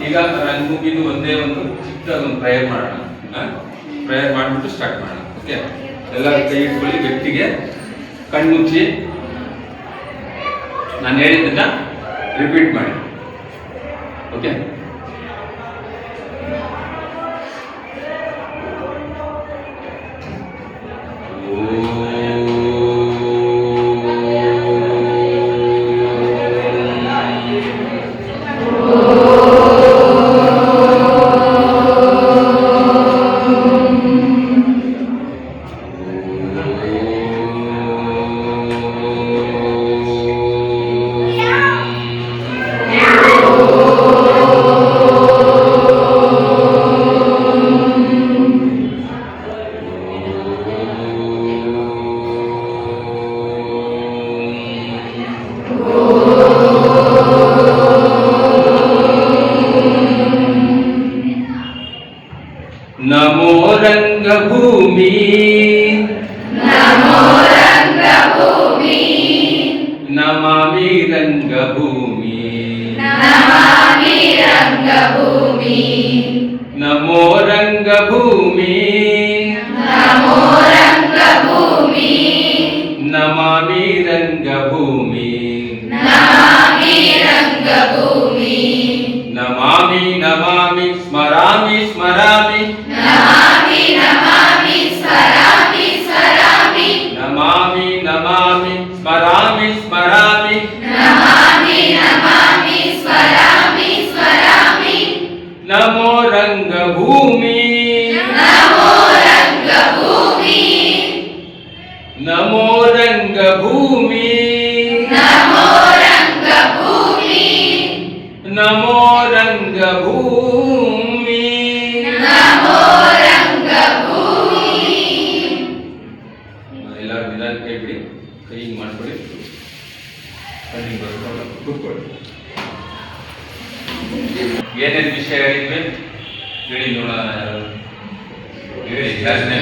ಈಗ ರಂಗ್ ಮುಗಿದು ಒಂದೇ ಒಂದು ಚಿಕ್ಕದೊಂದು ಪ್ರೇಯರ್ ಮಾಡೋಣ. ಪ್ರೇಯರ್ ಮಾಡಿಬಿಟ್ಟು ಸ್ಟಾರ್ಟ್ ಮಾಡೋಣ. ಓಕೆ, ಎಲ್ಲ ಕೈ ಇಟ್ಕೊಳ್ಳಿ, ಗಟ್ಟಿಗೆ ಕಣ್ಮುಚ್ಚಿ ನಾನು ಹೇಳಿದ್ದನ್ನ ರಿಪೀಟ್ ಮಾಡಿ. ಓಕೆ, नमो रंगभूमि, नमो रंगभूमि, नमामि रंगभूमि, नमामि रंगभूमि, नमो रंगभूमि, नमो रंगभूमि, नमामि रंगभूमि, नमामि रंगभूमि, नमामि नमामि स्मरामि स्मरामि, नमामि नमामि स्मरामि स्मरामि, नमामि नमामि स्मरामि स्मरामि, नमामि नमामि स्मरामि स्मरामि, नमो रंगभूमि, नमो रंगभूमि, नमो रंगभूमि, नमो रंगभूमि, नमो रंगभूमि, नमो रंगभूमि. ಎಲ್ಲರೂ ನಿಧಾನ ಕೈ ಬಿಡಿ, ಕೈ ಹಿಂಗೆ ಮಾಡ್ಕೊಳ್ಳಿ, ಕಣ್ಣಿಗೆ ಬರ್ಕೊಂಡು ಕೂತ್ಕೊಳ್ಳಿ. ಏನೇನು ವಿಷಯ ಹೇಳಿದ್ವಿ ಹೇಳಿ ನೋಡೋಣ. ಹೇಳಿ ಯಾರನ್ನೇ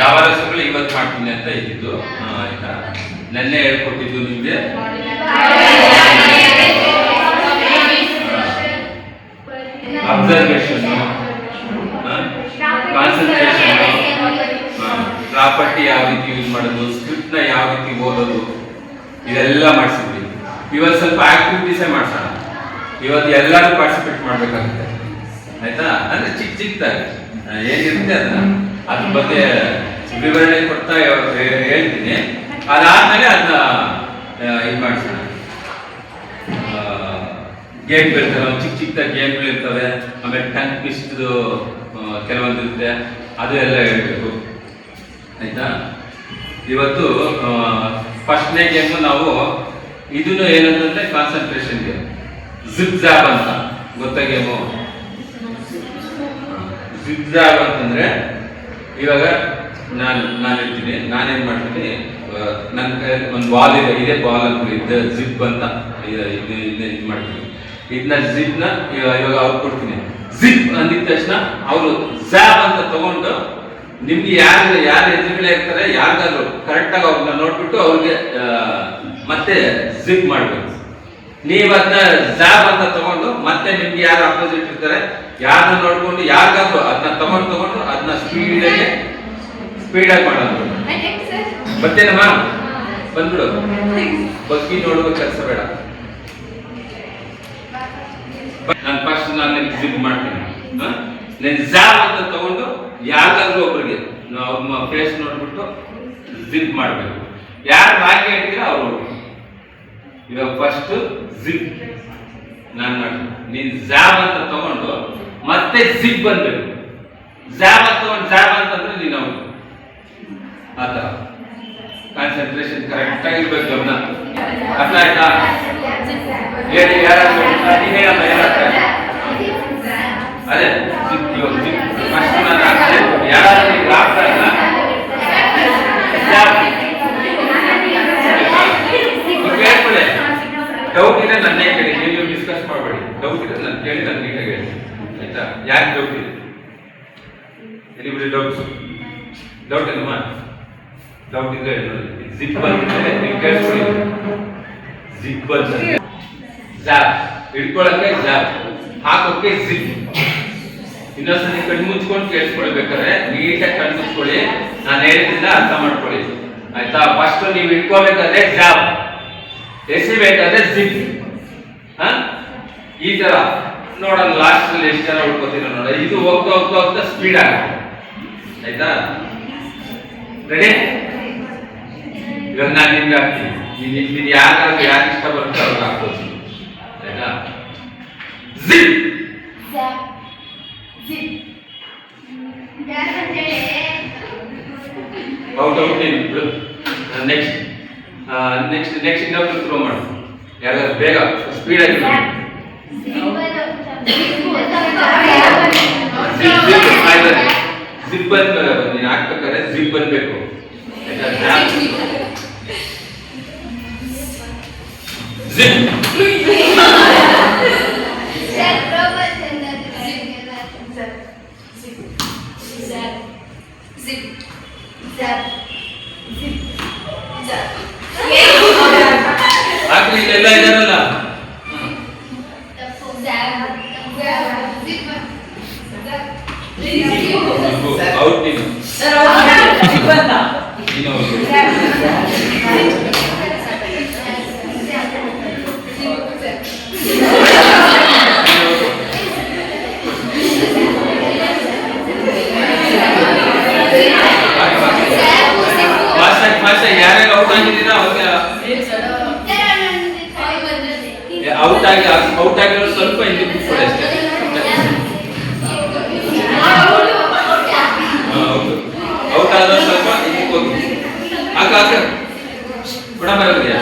ಯಾವ ರಸಗಳು ಇವತ್ತು ಮಾಡ್ತೀನಿ ಅಂತ ಇದ್ದಿದ್ದು. ಆಯ್ತಾ, ನೆನ್ನೆ ಹೇಳ್ಕೊಟ್ಟಿದ್ದು ನಿಮಗೆ ಅಬ್ಸರ್ವೇಷನ್, ಕಾನ್ಸಂಟ್ರೇಷನ್, ಪ್ರಾಪರ್ಟಿ ಯಾವ ರೀತಿ ಯೂಸ್ ಮಾಡೋದು, ಸ್ಕ್ರಿಪ್ಟ್ ನ ಯಾವ ರೀತಿ ಓದೋದು, ಇದೆಲ್ಲ ಮಾಡಿಸಿದ್ವಿ. ಇವತ್ತು ಸ್ವಲ್ಪ ಆಕ್ಟಿವಿಟೀಸೇ ಮಾಡ್ಸೋಣ. ಇವತ್ತು ಎಲ್ಲರೂ ಪಾರ್ಟಿಸಿಪೇಟ್ ಮಾಡ್ಬೇಕಾಗುತ್ತೆ. ಆಯ್ತಾ, ಅಂದ್ರೆ ಚಿಕ್ಕ ಚಿಕ್ಕದಾಗಿ ಏನಿರುತ್ತೆ ಅದ್ರ ಬಗ್ಗೆ ವಿವರಣೆ ಕೊಡ್ತಾ ಹೇಳ್ತೀನಿ. ಅದಾದ್ಮೇಲೆ ಅದನ್ನ ಇದು ಮಾಡಿಸೋಣ. ಗೇಮ್ಗಳಿರ್ತವೆ, ಚಿಕ್ಕ ಚಿಕ್ಕದಾಗಿ ಗೇಮ್ಗಳಿರ್ತವೆ. ಆಮೇಲೆ ಟಂಗ್ ಟ್ವಿಸ್ಟ್ದು ಕೆಲವೊಂದು ಇರುತ್ತೆ, ಅದು ಎಲ್ಲ ಹೇಳ್ಬೇಕು. ಆಯ್ತಾ, ಇವತ್ತು ಫಸ್ಟ್ನೇ ಗೇಮ್ ನಾವು ಇದನ್ನು ಏನಂತಂದ್ರೆ ಕಾನ್ಸಂಟ್ರೇಷನ್ ಗೇಮ್. ಜಿಪ್ ಜಾಬ್ ಅಂತ ಗೊತ್ತಾ ಗೇಮು? ಜಿಪ್ ಜಾಬ್ ಅಂತಂದ್ರೆ ಇವಾಗ ನಾನು ಇರ್ತೀನಿ, ನಾನೇನ್ ಮಾಡ್ತೀನಿ, ನನ್ನ ಕೈಯಲ್ಲಿ ಒಂದು ಬಾಲ್ ಇದೆ, ಇದೇ ಬಾಲ್ ಅಂತ ಇದೆ ಜಿಪ್ ಅಂತ ಇದು ಮಾಡ್ತೀನಿ. ಇದನ್ನ ಜಿಪ್ ನ ಇವಾಗ ಅವ್ರು ಕೊಡ್ತೀನಿ. ಜಿಪ್ ಅಂದಿದ ತಕ್ಷಣ ಅವರು ಜಾಬ್ ಅಂತ ತಗೊಂಡು ನಿಮ್ಗೆ ಯಾರು ಎದುರುಗಡೆ ಇರ್ತಾರೆ ಯಾರಿಗಾದ್ರು ಕರೆಕ್ಟ್ ಆಗಿ ಅವ್ರನ್ನ ನೋಡ್ಬಿಟ್ಟು ಅವ್ರಿಗೆ ಮತ್ತೆ ಜಿಪ್ ಮಾಡ್ಬೇಕು. ನೀವ್ ಅದನ್ನ ಜಾಬ್ ಅಂತ ತಗೊಂಡು ಮತ್ತೆ ನಿಮ್ಗೆ ಯಾರು ಅಪೋಸಿಟ್ ಇರ್ತಾರೆ ಯಾರನ್ನ ನೋಡ್ಕೊಂಡು ಯಾರಿಗಾದ್ರು ಅದನ್ನ ತಗೊಂಡು ಅದನ್ನ ಸ್ಪೀಡಾಗಿ ಮಾಡೋದು. ಮತ್ತೇನಮ್ಮ ಬಂದ್ಬಿಡು, ಬಗ್ಗಿ ನೋಡುವ ಕೆಲಸ ಬೇಡ. ನಾನು ಜಿಪ್ ಮಾಡ್ತೀನಿ. నేను ಜಾಬ್ ಅಂತ ತಗೊಂಡು ಯಾರಿಗಾದ್ರೂ ಒಬ್ಬರಿಗೆ ಅವ್ರ ಫೇಸ್ ನೋಡ್ಬಿಟ್ಟು ಜಿಪ್ ಮಾಡಬೇಕು. ಯಾರು ರಾಗಿ ಹೇಳ್ತೀರಾ ಅವ್ರು. ಇವಾಗ ಫಸ್ಟ್ ಜಿಪ್ ನಾನು ಮಾಡ್ತೀನಿ, ನೀನ್ ಜಾಬ್ ಅಂತ ತಗೊಂಡು ಮತ್ತೆ ಜಿಪ್ ಬಂದ್ಬೇಕು. ಜಾಬ್ ಅಂತ ತಗೊಂಡು ಜಾಬ್ ಅಂತಂದ್ರೆ ನೀನು ಅವ್ರು ಆತರ ಕಾನ್ಸಂಟ್ರೇಷನ್ ಕರೆಕ್ಟ್ ಆಗಿರ್ಬೇಕು. ಗಮನ ಅರ್ಥ ಆಯ್ತಾ? ಹೇಳಿ ಯಾರಾದ್ರೂ ಅದೇ ಫಸ್ಟ್ ನಾನು ಯಾರಾದ್ರೂ ಕೇಳ್ಕೊಳ್ಳಿ. ಡೌಟ್ ಇದೆ ನನ್ನೇ ಕೇಳಿ, ನೀವು ಡಿಸ್ಕಸ್ ಮಾಡಬೇಡಿ. ಡೌಟ್ ಇದೆ ನಾನು ಕೇಳಿ ನಾನು ನೀಟಾಗಿ ಹೇಳಿ. ಆಯ್ತಾ, ಯಾಕೆ ಡೌಟ್ ಇದೆ? ಎನಿಬಡಿ ಡೌಟ್ ಏನಮ್ಮ? ಡೌಟ್ ಇದ್ರೆ ಜಿಪ್ ಬಂದ್ರೆ ನೀವು ಕೇಳಿಸ್ಕೊಳ್ಳಿ. ಜಿಪ್ ಬಂದ್ರೆ ಜಾಬ್ ಹಿಡ್ಕೊಳಕ್ಕೆ ಜಾಬ್, ಹಾಕೋಕೆ ಜಿಪ್. ಇನ್ನೊಂದ್ಸತಿ ಕಣ್ಣು ಮುಚ್ಕೊಂಡು ಕೇಳಿಸ್ಕೊಳ್ಬೇಕಾದ್ರೆ ನೀಟಾಗಿ ಕಣ್ಣು ಮುಚ್ಕೊಳ್ಳಿ, ನಾನು ಹೇಳಿದ್ರಿಂದ ಅರ್ಥ ಮಾಡ್ಕೊಳ್ಳಿ ಆಯ್ತಾ. ಫಸ್ಟ್ ನೀವು ಇಟ್ಕೋಬೇಕಾದ್ರೆ ಜಾಬ್, ಎಸಿಬೇಕಾದ್ರೆ ಜಿಪ್. ಈ ತರ ನೋಡೋಣ ಲಾಸ್ಟ್ ಅಲ್ಲಿ ಎಷ್ಟು ಜನ ಉಳ್ಕೋತೀರ ನೋಡ. ಇದು ಹೋಗ್ತಾ ಹೋಗ್ತಾ ಹೋಗ್ತಾ ಸ್ಪೀಡ್ ಆಗುತ್ತೆ ಆಯ್ತಾ. ರೆಡಿ? ಇವಾಗ ನಾನು ನಿಮ್ಗೆ ಹಾಕ್ತೀನಿ, ನೀನು ಯಾರು ಇಷ್ಟ ಬರುತ್ತೆ ಅವ್ರಿಗೆ ಹಾಕ್ಬೋದು ಆಯ್ತಾ. ಜಿಪ್ ಔಟ್ ಔಟ್ ಬಿಡು. ನೆಕ್ಸ್ಟ್ ನೆಕ್ಸ್ಟ್ ನೆಕ್ಸ್ಟ್ ಇನ್ನೊಬ್ರು ಥ್ರೋ ಮಾಡು, ಯಾರು ಬೇಗ ಸ್ಪೀಡ್ ಆಗಿ ಜಿಪ್ ಅಂತ ನೀನು ಹಾಕ್ಬೇಕಾದ್ರೆ ಜಿಪ್ ಅನ್ಬೇಕು ಹಾಕ್ರಿ, ಇಲ್ಲೆಲ್ಲ ಇದಾರಲ್ಲ. ಔಟ್ ನೀನು ಯಾರ್ಯಾರು ಔಟ್ ಆಗಿದ್ದೀರಾ ಅವ್ರಿಗೆ ಔಟ್ ಆಗಿರೋ ಸ್ವಲ್ಪ ಹಿಂದೆ ಕೂತ್ಕೊಳ್ಳಿ ಅಷ್ಟೇ. ಔಟ್ ಆದ ಸ್ವಲ್ಪ ಹಿಂದೆ ಹೋಗಿ ಹಾಕ ಬಿಡ ಬರೋದಿಯಾ.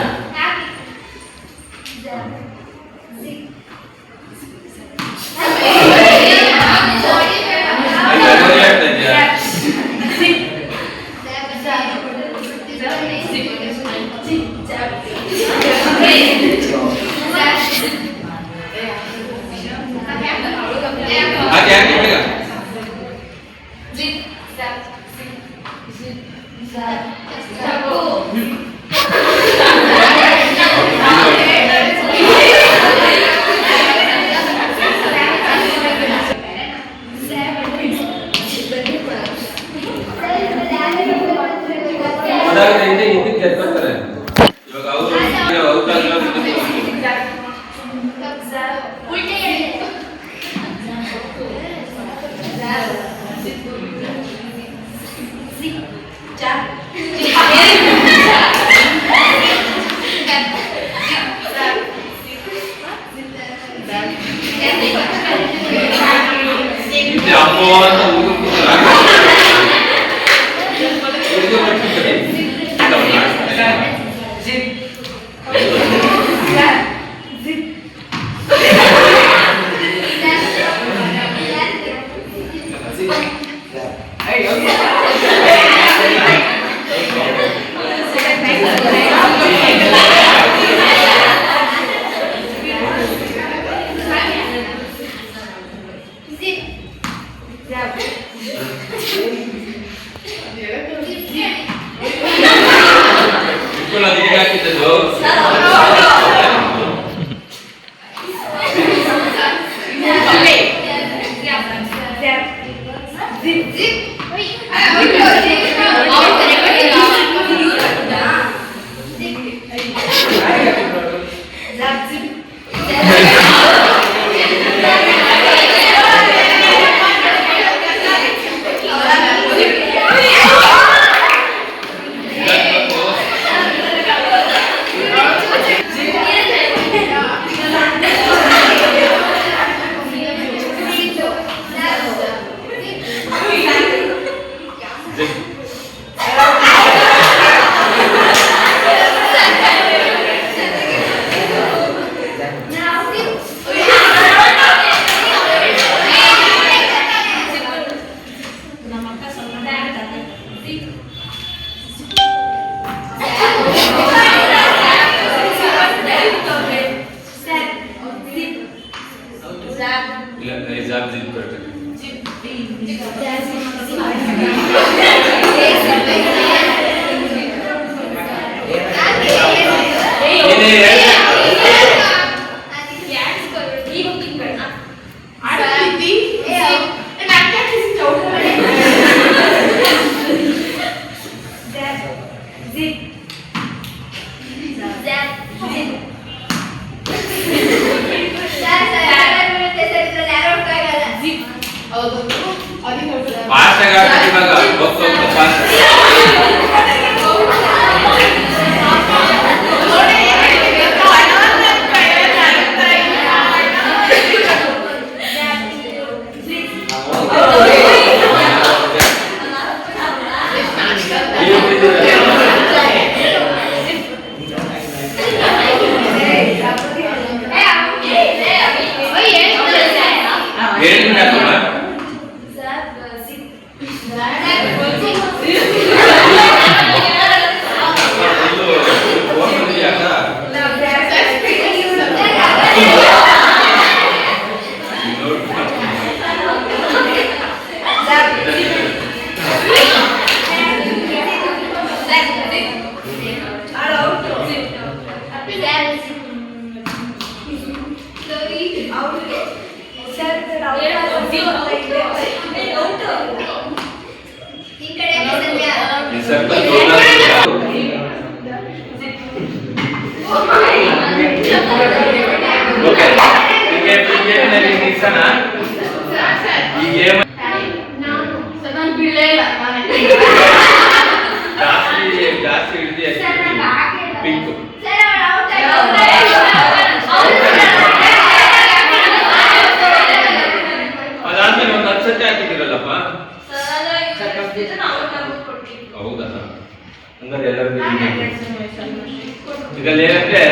ಈ ಸರ್ಕಲ್ ದೊಡ್ಡದಾಗಿದೆ. ಓಕೆ, ಈ ಗೇಮಿನಲ್ಲಿ ನಿಲ್ಸೋಣ. ಈ ಗೇಮ್ ಜಾಸ್ತಿ ಹಿಡಿದು ಪಿಂಕ್. ಅದಾದ್ಮೇಲೆ ಒಂದು 10 ಸತಿ ಹಾಕಿದಿರಲ್ಲಪ್ಪ. ಹೌದಾ? ಹಂಗಾರೆ ಎಲ್ಲರಿಗೂ ಇದರಲ್ಲಿ ಏನಂದ್ರೆ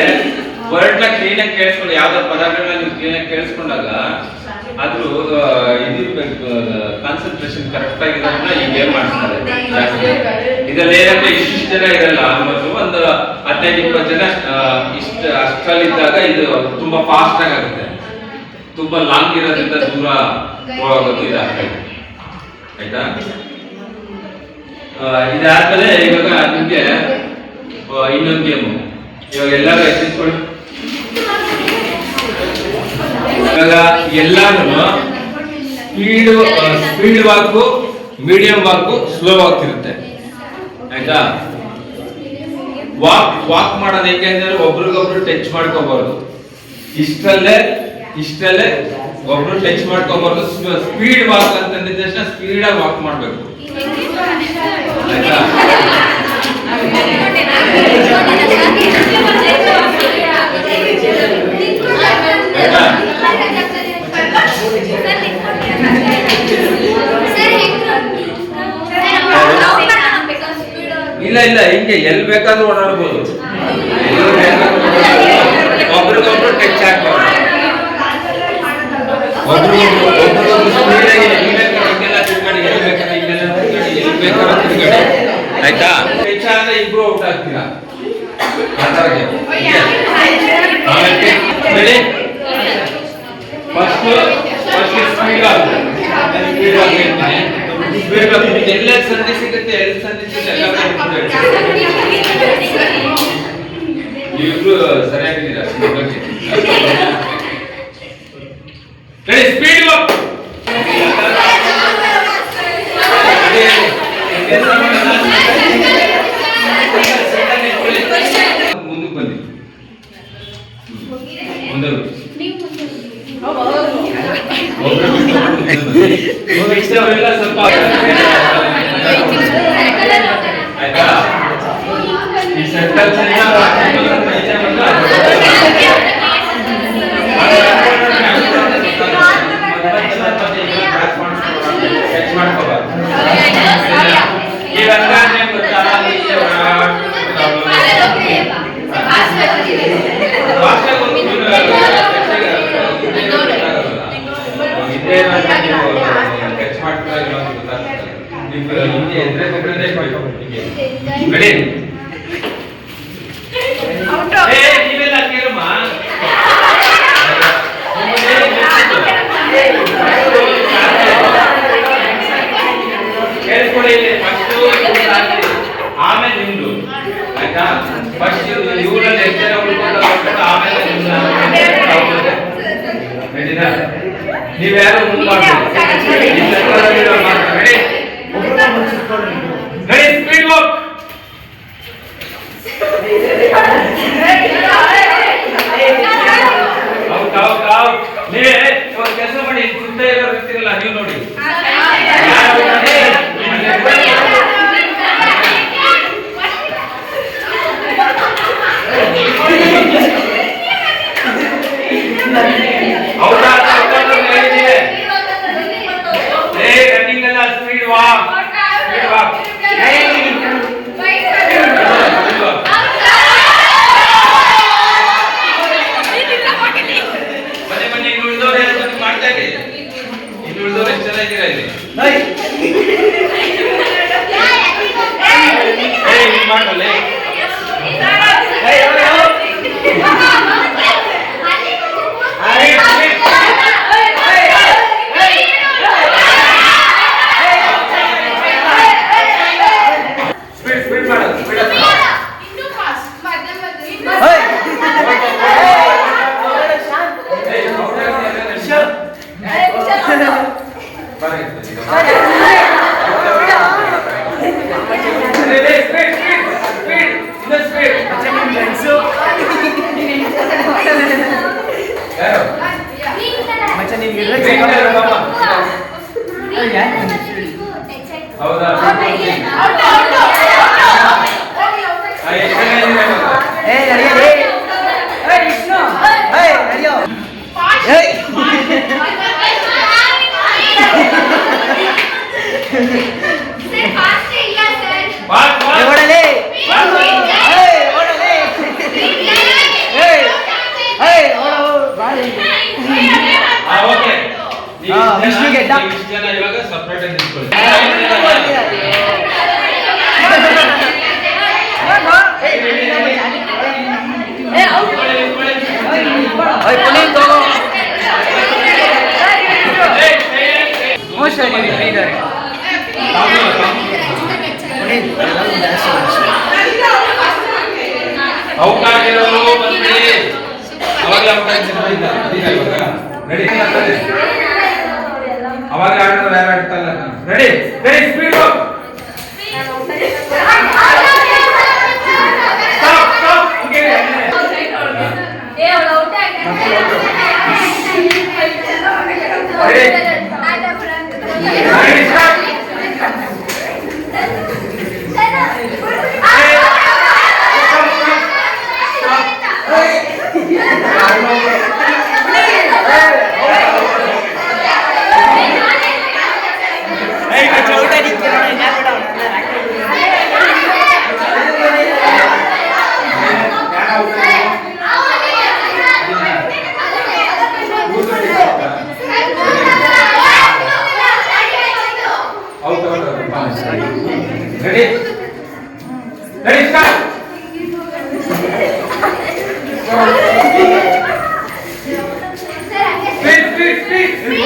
ವರ್ಡ್ ನ ಕ್ಲೀನ್ ಆಗಿ ಕೇಳಿಸ್ಕೊಂಡು, ಯಾವ್ದಾದ್ರು ಪದಗಳನ್ನ ನೀವು ಕ್ಲೀನ್ ಆಗಿ ಕೇಳಿಸ್ಕೊಂಡಾಗ ಅದ್ರ ಇದಿರ್ಬೇಕು, ಕಾನ್ಸಂಟ್ರೇಷನ್ ಕರೆಕ್ಟ್ ಆಗಿರೋದನ್ನ ಈ ಗೇಮ್ ಮಾಡ್ತಾರೆ ಜಾಸ್ತಿ. ಇದರಲ್ಲಿ ಏನಂದ್ರೆ ಇಷ್ಟು ಜನ ಇರಲ್ಲ, ಆಲ್ಮೋಸ್ಟ್ ಒಂದು 15-20 ಜನ ಅಷ್ಟರಲ್ಲಿದ್ದಾಗ ಇದು ತುಂಬಾ ಫಾಸ್ಟ್ ಆಗುತ್ತೆ. ತುಂಬಾ ಲಾಂಗ್ ಇರೋದ್ರಿಂದ ದೂರ ಹೋಗೋದು ಇದಾಗ್ತದೆ. ಆಯ್ತಾ? ಇದಾದ್ಮೇಲೆ ಇವಾಗ ನಿಮ್ಗೆ ಇನ್ನೊಂದು ಗೇಮು. ಇವಾಗ ಎಲ್ಲರೂ ಎತ್ತಿಸ್ಕೊಳ್ಳಿ. ಇವಾಗ ಎಲ್ಲಾನು ಸ್ಪೀಡ್ ವಾಕು, ಮೀಡಿಯಂ ವಾಕು, ಸ್ಲೋ ವಾಕ್ ಇರುತ್ತೆ. ಆಯ್ತಾ? ವಾಕ್ ಮಾಡೋದು ಹೇಗೆ ಅಂದ್ರೆ ಒಬ್ರಿಗೊಬ್ರು ಟಚ್ ಮಾಡ್ಕೋಬಾರ್ದು. ಇಷ್ಟಲ್ಲೇ ಒಬ್ರು ಟಚ್ ಮಾಡ್ಕೋಬಾರ್ದು. ಸ್ಪೀಡ್ ವಾಕ್ ಅಂತಂದಿದ ತಕ್ಷಣ ಸ್ಪೀಡ್ ಆಗಿ ವಾಕ್ ಮಾಡ್ಬೇಕು. ಆಯ್ತಾ? ಇಲ್ಲ ಹಿಂಗೆ ಎಲ್ಲಿ ಬೇಕಾದ್ರೂ ಓಡಾಡ್ಬೋದು. ಒಬ್ರಿಗೊಬ್ರು ಟಚ್ ಆಗ್ಬಾರ್ದು. ಒಬ್ರಿಗೊಬ್ರು ಸ್ಪೀಡ್ ಆಗಿ ಹಿಂಗೆಲ್ಲ ತಿರ್ಗಡಿ, ಎಲ್ಲಿ ಬೇಕಾದ್ರೆ ಎಲ್ಲಿ ಬೇಕಾದ್ರೆ ತಿರ್ಗಡಿ. ಆಯ್ತಾ? ಟಚ್ ಆದ್ರೆ ಇಬ್ರು ಔಟ್ ಆಗ್ತೀರಾ. ಎಲ್ಲ ಸಂಧಿ ಸಿಗುತ್ತೆ, ಇಬ್ರು ಸರಿಯಾಗಿದ್ದೀರಾ? ಸ್ಪೀಡ್ ಮುಂದಕ್ಕೆ ಬನ್ನಿ. ಮುಂದೆ ಸ್ವಲ್ಪ ಆಯ್ತಾ? ಈ ಸರ್ಕಲ್ ಮಾಡ್ಕೋಬಾರ್ದು. ಇವಾಗ ನೀವೆಲ್ಲ ಕೇಳಮ್ಮ. ಕೇಳಿಸ್ಕೊಳ್ಳಿ. ಆಮೇಲೆ ನಿಮ್ದು. ಆಯ್ತಾ? ಫಸ್ಟ್ ಇವ್ರಲ್ಲಿ ಎಷ್ಟು ಜನ ಉಳ್ಕೊಂಡು ಆಮೇಲೆ ರೆಡಿನಾ? ನೀವ್ಯಾರು ಮುಂದೆ ಸ್ಪೀಡ್ ವಾಕ್. ನೀವೇ ಒಂದು ಕೆಲಸ ಮಾಡಿ, ಸುತ್ತ ಇರೋರು ಇರ್ತಿರಲ್ಲ, ನೀವು ನೋಡಿ. ರನ್ನಿಂಗ್ ಅಲ್ಲ, ಸ್ಪೀಡ್ ವಾಕ್. ಬನ್ನಿ, ಇನ್ನು ಉಳಿದವ್ರು ಮಾಡ್ತಾ ಇರಿ. ಇನ್ನು ಉಳಿದವ್ರು ಎಷ್ಟು ಜನ ಇದ್ದೀರಾ ಇಲ್ಲಿ? ಮಾಡಲ್ಲ. ಸ್ಪೀಡ್ ಮಾಡೋದು, ಸ್ಪೀಡ್ ಹೌದಾ ಜನ ಇವಾಗ ಸಪ್ರೇಟ್ ಆಗಿ ನಿಂತ್ಕೊಳ್ಳಿ. ಅವಕಾಶ ಇರೋರು ಬಂದ್ಬಿಡಿ. ಅವಾಗಲೇ ಅವಕಾಶ ರೆಡಿ ಅವಾಗ ಆಡಿದ್ರು ಯಾರು ಆಡ್ತಲ್ಲ. Ready ready speed ready ready start. Speed speed speed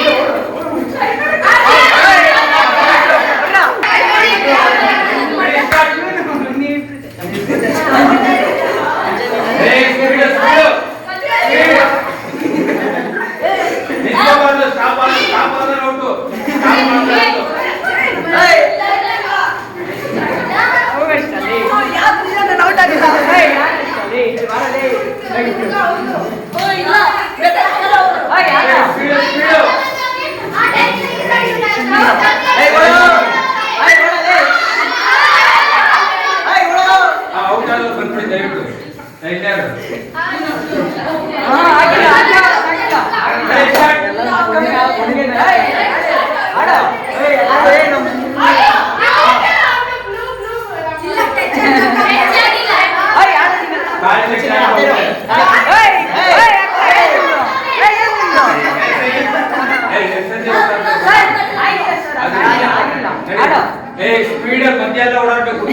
speed ಮಧ್ಯ ಎಲ್ಲ ಓಡಾಡ್ಬೇಕು.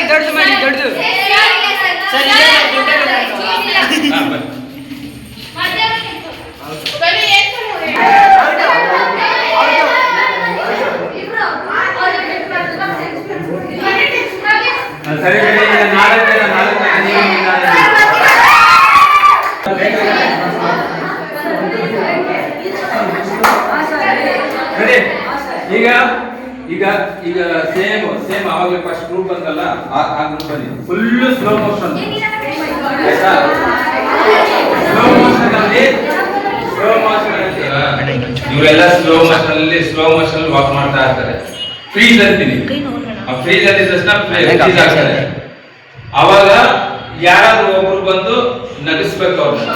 ದೊಡ್ಡದು ಮಾಡಿ ದೊಡ್ಡದು ಸರ್ ಸರಿ ಈಗ ಈಗ ಈಗ ಸೇಮ್ ಅವಾಗಲೇ ಫಸ್ಟ್ ಗ್ರೂಪ್ ಬಂತಲ್ಲ ಆ ಗ್ರೂಪ್ ಬನ್ನಿ ಫುಲ್ ಸ್ಲೋ ಮೋಷನ್ ಆಯ್ತಾ ಸ್ಲೋ ಮೋಷನ್ ಅಲ್ಲಿ ಇವರೆಲ್ಲ ಸ್ಲೋ ಮೋಷನ್ ವಾಕ್ ಮಾಡ್ತಾ ಇರ್ತಾರೆ ಫ್ರೀಸ್ ಅಂತೀನಿ ಆ ಫ್ರೀಸ್ ಅಂದಿದ ತಕ್ಷಣ ಫ್ರೀಸ್ ಆಗ್ತಾರೆ ಅವಾಗ ಯಾರಾದ್ರೂ ಒಬ್ರು ಬಂದು ನಗಿಸ್ಬೇಕು ಅವ್ರನ್ನ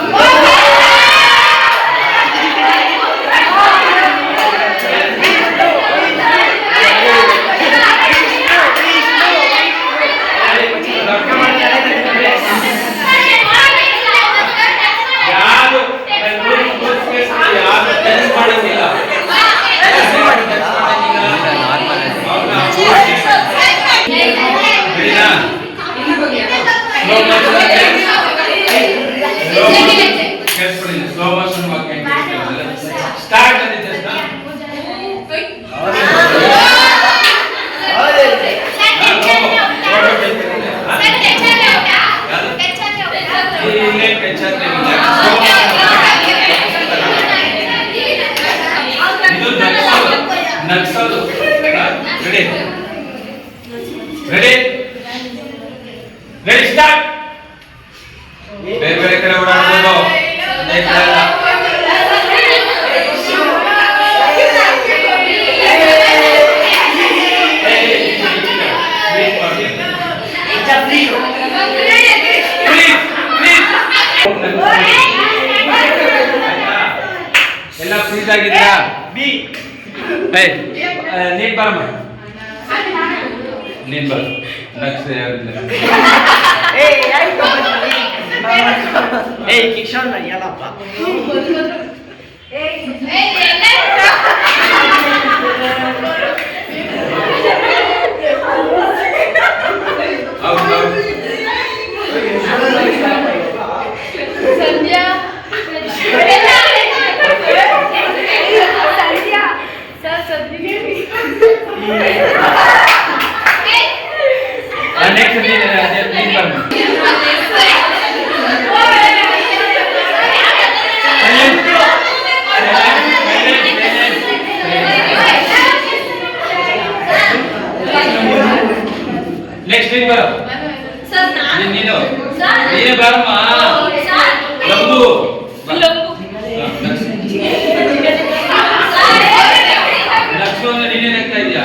ಸ್ಲೋ ಮೋಷನ್ ಸ್ಟಾರ್ಟ್ ಅಂದಿದ್ದ ನಗ್ಸೋದು ರೆಡಿ ರೆಡಿ ರೆಡಿ ಸ್ಟಾರ್ಟ್ ಬೇರೆ ಬೇರೆ ಕಡೆ ಓಡಾಡ್ಬೋದು ಎಲ್ಲ ಫ್ರೀಸ್ ಆಗಿದ್ರಾ ನೀನ್ ಬರಮ್ಮ ನೀನ್ ಬರ ನಕ್ಷ ಕಿಶೋರ್ ಎಲ್ಲಪ್ಪ ಸಂಧ್ಯಾ ನೆಕ್ಸ್ಟ್ ನೀನ್ ಬರಮ್ಮ ನೆಕ್ಸ್ಟ್ ನೀನ್ ಬರ ನೀನು ನೀನೇ ಬರಮ್ಮ ಲಂಬು ಲಕ್ಷ್ಮಿ ಅಂದ್ರೆ ನೀನೇ ನಗ್ತಾ ಇದೆಯಾ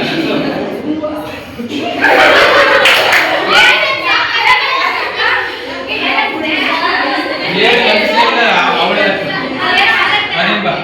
ಅವಳೇ ಬಾ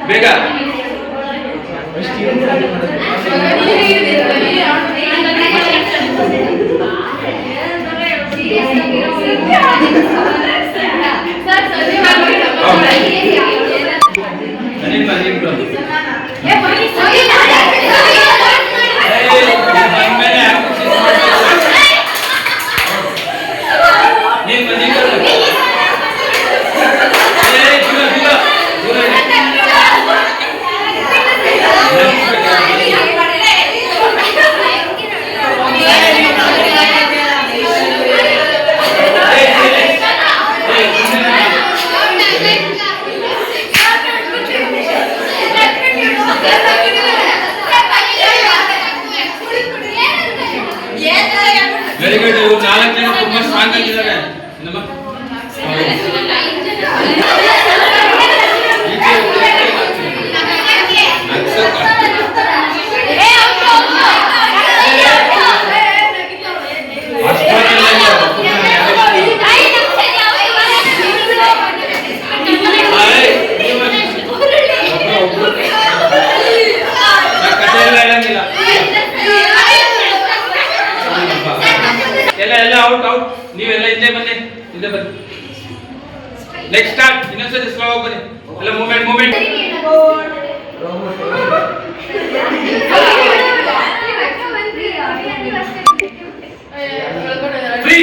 ಬೇಗ ನೀನ್ ನೆಕ್ಸ್ಟ್ ಸ್ಟಾರ್ಟ್. ಇನ್ನೊಂದ್ಸತಿ ಸ್ಲೋ ಆಗಿ ಬನ್ನಿ. ಎಲ್ಲ ಮೂಮೆಂಟ್ ಫ್ರೀ.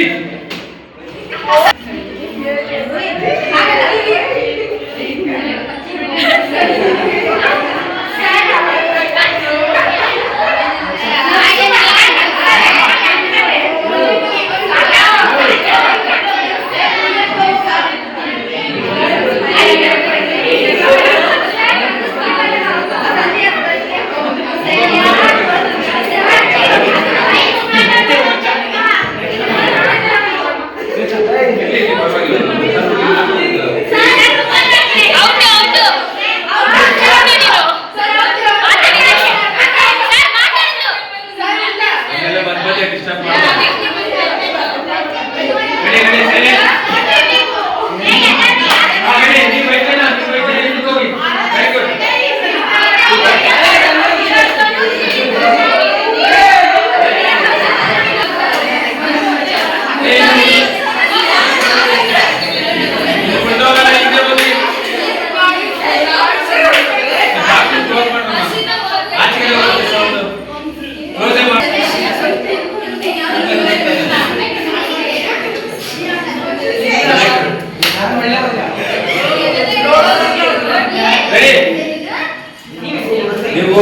ನೀವು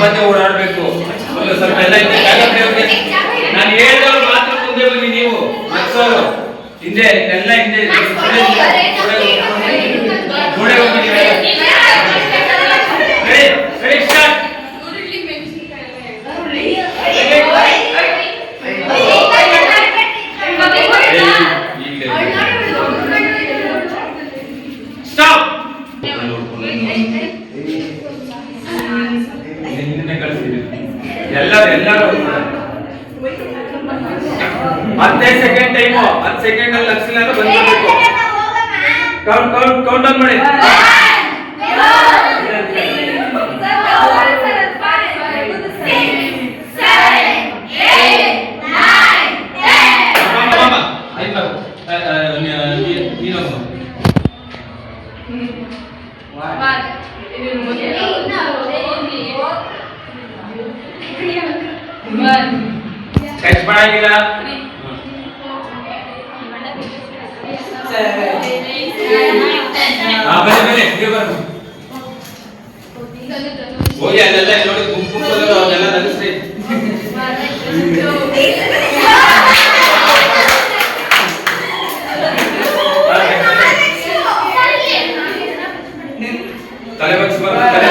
ಮಧ್ಯ ಓಡಾಡ್ಬೇಕು. ಸ್ವಲ್ಪ ಎಲ್ಲ ನಾನು ಹೇಳಿದವರು ಮಾತ್ರ ಮುಂದೆ ಬನ್ನಿ. ನೀವು ನಕ್ಸೋರು ಹಿಂದೆ ಎಲ್ಲ ಹಿಂದೆ ಗೋಡೆ ಹೋಗಿ ಸ್ಟಾಪ್. ಎಲ್ಲರೂ 15 ಸೆಕೆಂಡ್ ಟೈಮು. 10 ಸೆಕೆಂಡ್ ಅಲ್ಲಿ ಲಕ್ಷ ಬಂದ್ಬಿಡ್ಬೇಕು. ಕೌಂಟ್ ಡೌನ್ ಮಾಡಿ. ಕ್ಯಾಚ್ ಮಾಡಂಗಿಲ್ಲ. ಹೋಗಿ ಅಲ್ಲೆಲ್ಲ ನೋಡಿ ಗುಂಪು ಅವನ್ನೆಲ್ಲ ನಗಿಸ್ರಿ. ತಲೆ ಬಗ್ಸಿ ಬರ್ತಾರೆ.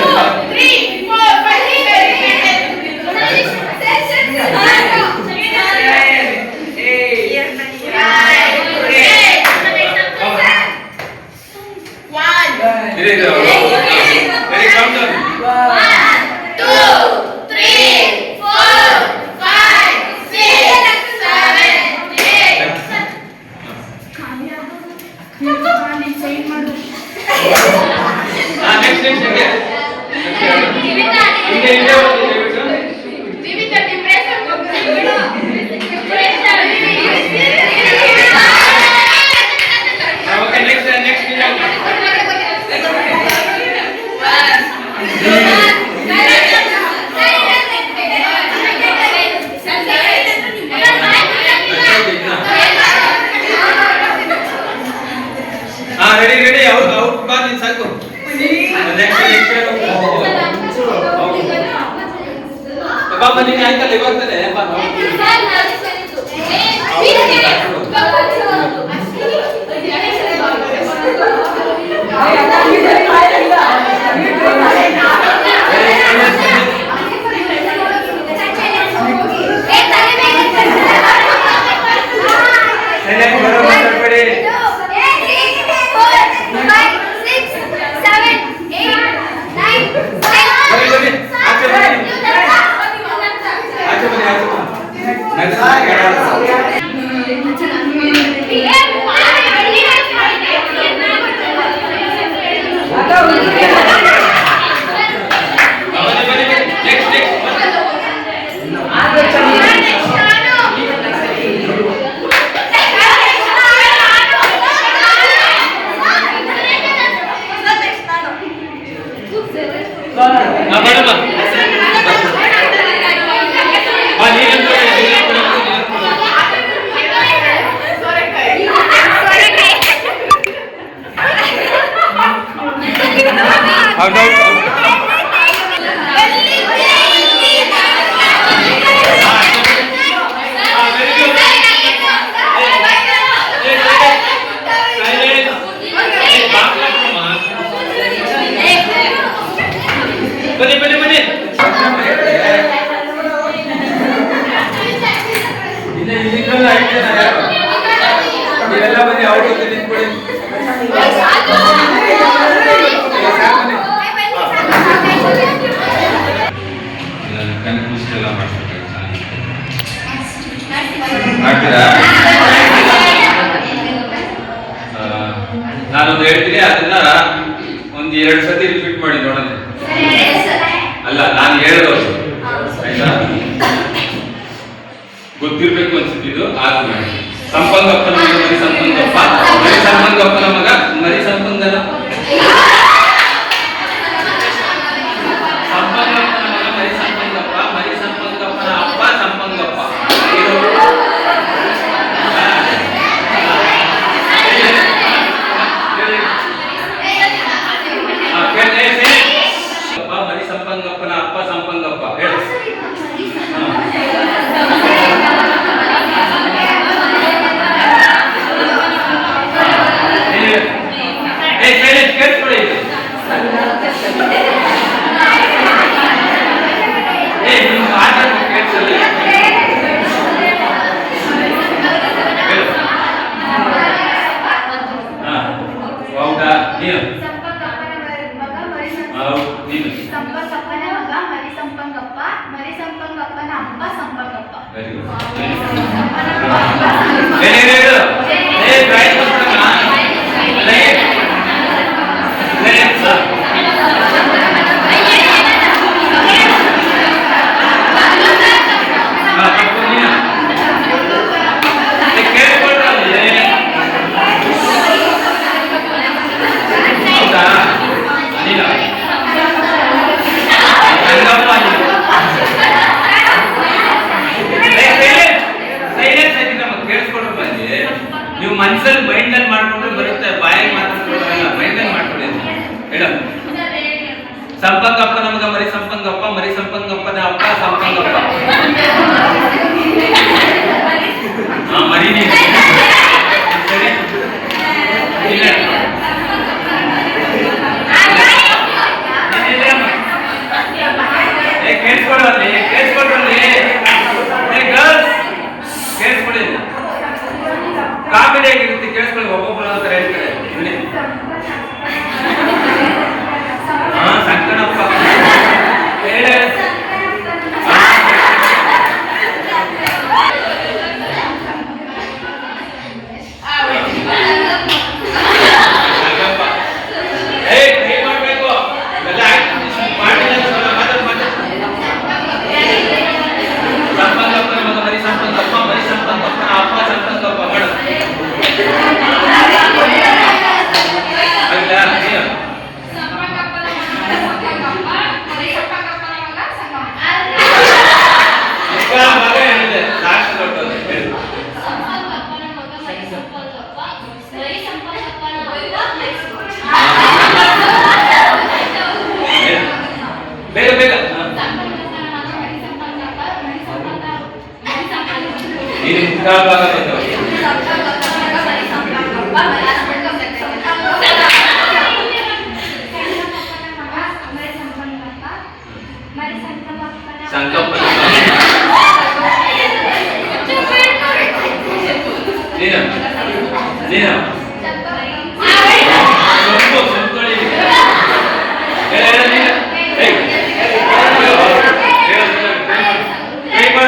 ರೆಡಿ ಔಟ್ ಬಾ ನೀನ್ ಸಾಕು. ನೆಕ್ಸ್ಟ್ ಬಾಬಾ ನೀನು ಆಯ್ತಲ್ಲ ಇವಾಗ್ತಾನೆ Yeah. ಬನ್ನಿ ಬನ್ನಿ ಬನ್ನಿ ನೀವೆಲ್ಲ ಬನ್ನಿ ಅವ್ರ ಜೊತೆ ನಿಂತ್ಕೊಳ್ಳಿ ಕನ್ಫ್ಯೂಸ್ ಎಲ್ಲ ಮಾಡ್ತೀರಾ ನಾನೊಂದು ಹೇಳ್ತೀನಿ ಅದನ್ನ ಒಂದು 2 ಸತಿ ರಿಪೀಟ್ ಮಾಡಿ ನೋಡೋಣ ಅಲ್ಲ ನಾನು ಹೇಳೋದು ಆಯ್ತಾ ಗೊತ್ತಿರ್ಬೇಕು ಅನ್ಸುತ್ತಿದ್ದು ಆಗ ಮಾಡಿ ಸಂಪಂಗಪ್ಪನ ಮಗ ಮರಿ ಸಂಪಂಗಪ್ಪ ಮರಿ ಸಂಪಂಗಪ್ಪನ ಮಗ ಮರಿ ಸಂಪಂಗನ ಸಂಪಂಗಪ್ಪನ ಮಗ ಮರಿ ಸಂಪಂಗಪ್ಪ ಮರಿ ಸಂಪಂಗಪ್ಪನ ಅಪ್ಪ ಸಂಪಂಗಪ್ಪ ಇದು ಮರಿ ಸಂಪಂಗಪ್ಪನ ಅಪ್ಪ ಸಂಪಂಗಪ್ಪ ಹೇಳಿ ನೀವು ಮನಸ್ಸಲ್ಲಿ ಮೈಂಡಲ್ಲಿ ಮಾಡ್ಕೊಂಡ್ರೆ ಬರುತ್ತೆ ಬಾಯಿಗೆ ಮಾತಾಡ್ಕೊಳ್ಳೋಲ್ಲ ಮೈಂಡಲ್ಲಿ ಮಾಡ್ಕೊಳ್ಳಿ ಹೇಳ ಸಂಪಂಗಪ್ಪ ನಮಗ ಮರಿ ಸಂಪಂಗಪ್ಪ ಮರಿ ಸಂಪಂಗಪ್ಪನ ಅಪ್ಪ ಸಂಪಂಗಪ್ಪ ಮರಿ ನೀನು ಕೇಳಿಸ್ಕೊಳ್ಳಿ ಕೇಳಿಸ್ಕೊಳ್ಳಿ ಕಾಮಿಡಿ ಆಗಿರುತ್ತೆ ಕೇಳಿಸ್ಕೊಳ್ಳಿ ಒಬ್ಬೊಬ್ಬರು ಅಂತಾರೆ ಹೇಳ್ತಾರೆ ಸಂಕಣಪ್ಪ ಹೇಳ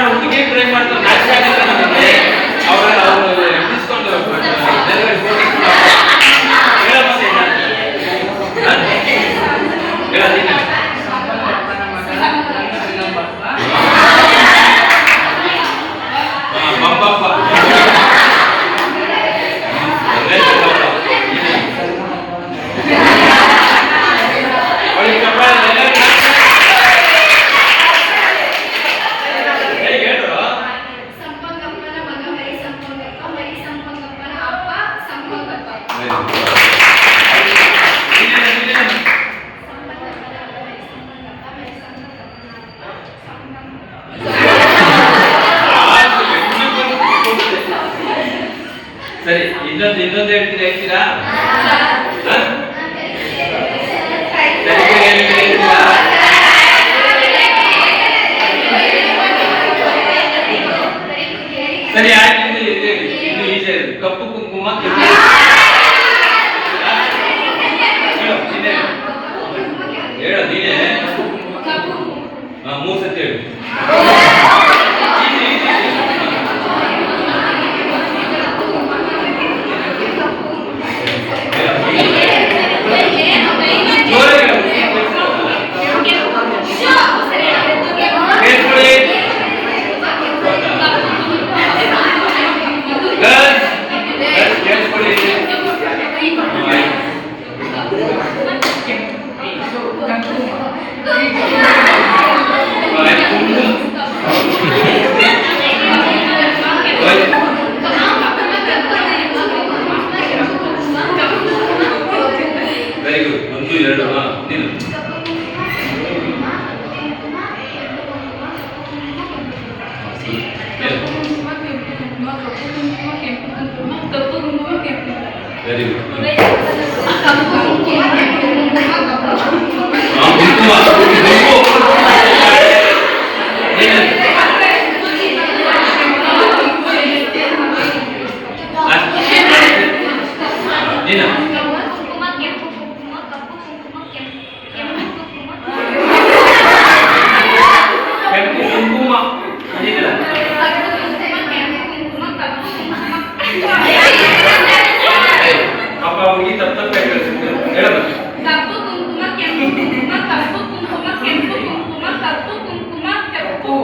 ಹುಡುಗಿ ಟ್ರೈ ಮಾಡ್ತಾರೆ ಇನ್ನೊಂದು ಹೇಳ್ತೀರಾ ಹ? ಹೇಳ್ತೀರಾ? ಸರಿ ಆಯ್ತು ಇನ್ನು ಈಜಿ ಇದೆ. ಕಪ್ಪು ಕುಂಕುಮ ಕೆಂಪು ಹೇಳ ನೀನೆ ಮೂರು ಸತಿ ಹೇಳು ವೆರಿ ಗುಡ್. ಒಂದು ಎರಡು ನೀನು ವೆರಿ ಗುಡ್. ಪಾಪ ಹುಡುಗಿ ತಪ್ಪು ಹೇಳಬೇಕು. ಕಪ್ಪು ಕುಂಕುಮ ಕೆಂಪು ಕುಂಕುಮ ಕಪ್ಪು ಕುಂಕುಮ ಕೆಂಪು ಕುಂಕುಮ ಕಪ್ಪು ಕುಂಕುಮ ಕೆಂಪು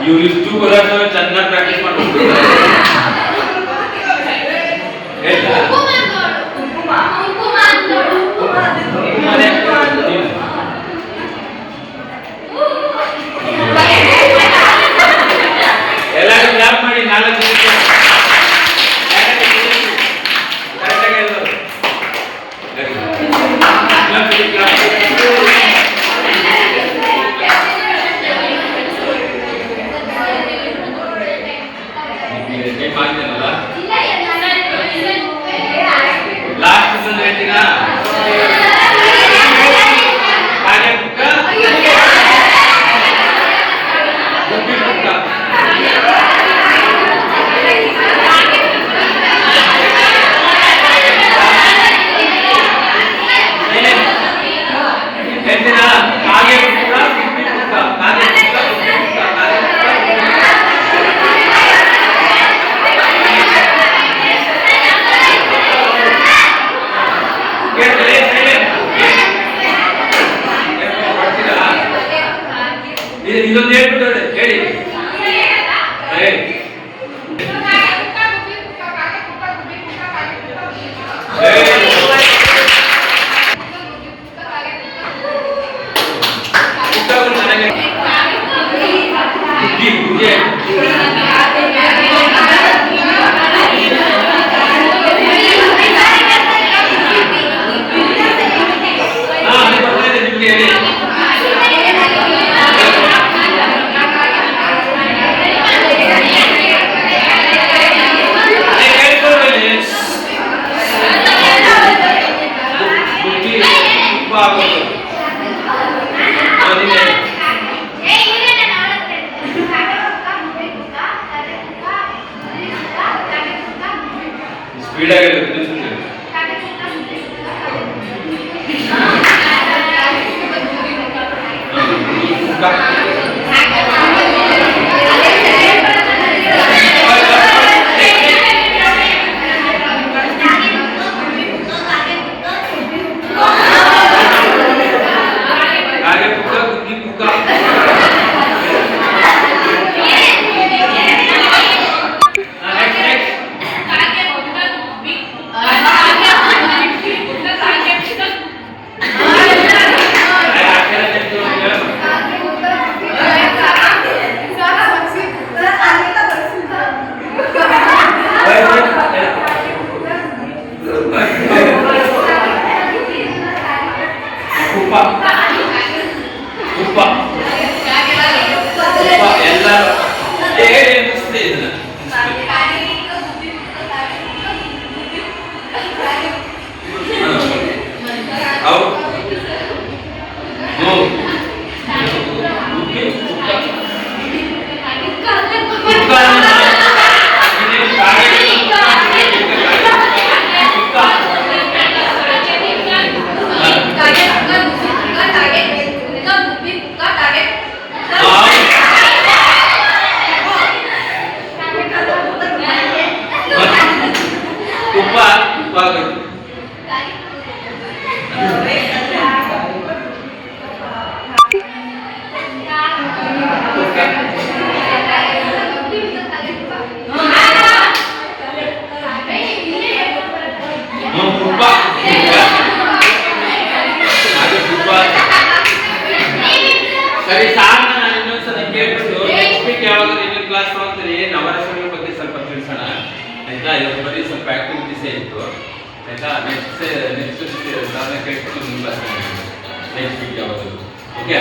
ಇವ್ರು ಇಷ್ಟು ಬರೋದು ಚೆನ್ನಾಗಿ ಪ್ರಾಕ್ಟೀಸ್ ಮಾಡ್ಕೊಂಡು ಎಲ್ಲರೂ ಕ್ಲಾಪ್ ಮಾಡಿ 4 ನಿಮಿಷ ಲಾಸ್ಟ್ ಹೇಳ್ತೀರಾ ಹಾಗೆ ಬುಕ್ಕ ಹೇಳ್ತೀರಾ ಹಾಗೆ ಬುಕ್ಕ ಇನ್ನೊಂದು ಹೇಳ್ಬಿಟ್ಟು ಹೇಳಿ ಹೇಳಿ. ಸರಿ ಸಾರ್ ನಾನು ಇನ್ನೊಂದ್ಸಲ ಕೇಳ್ಬಿಟ್ಟು ನೆಕ್ಸ್ಟ್ ವೀಕ್ ಯಾವಾಗ ನೀವು ಕ್ಲಾಸ್ ಮಾಡ್ತೀರಿ ನವರಸಗಳ ಬಗ್ಗೆ ಸ್ವಲ್ಪ ತಿಳಿಸೋಣ ಆಯ್ತಾ. ಇವತ್ತು ಬರೀ ಸ್ವಲ್ಪ ಆಕ್ಟಿವಿಟೀಸ್ ಇತ್ತು ಆಯ್ತಾ. ನೆಕ್ಸ್ಟ್ ಸಾಧನೆ ಕೇಳ್ಬಿಟ್ಟು ನಿಮ್ಮ ಕ್ಲಾಸ್ ನೆಕ್ಸ್ಟ್ ವೀಕ್ ಯಾವಾಗ ಓಕೆ.